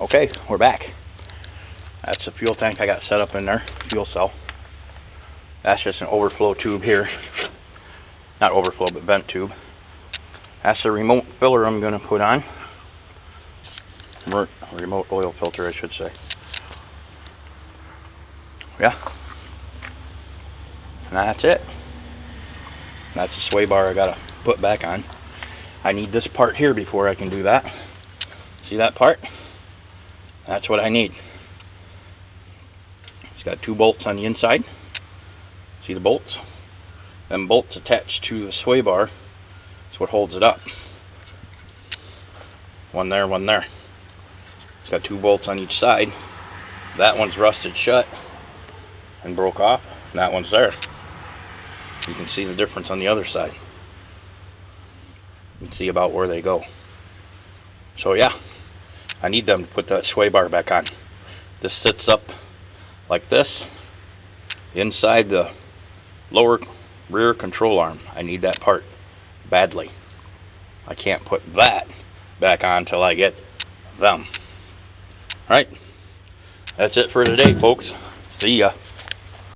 Okay, we're back. That's the fuel tank I got set up in there, fuel cell. That's just an overflow tube here. Not overflow, but vent tube. That's the remote filler I'm going to put on. Remote oil filter, I should say. Yeah. And that's it. That's the sway bar I got to put back on. I need this part here before I can do that. See that part? That's what I need. It's got 2 bolts on the inside. See the bolts? Them bolts attached to the sway bar. That's what holds it up. One there, one there. It's got 2 bolts on each side. That one's rusted shut and broke off. And that one's there. You can see the difference on the other side. You can see about where they go. So yeah, I need them to put that sway bar back on. This sits up like this inside the lower rear control arm. I need that part badly. I can't put that back on till I get them. Alright, that's it for today, folks. See ya.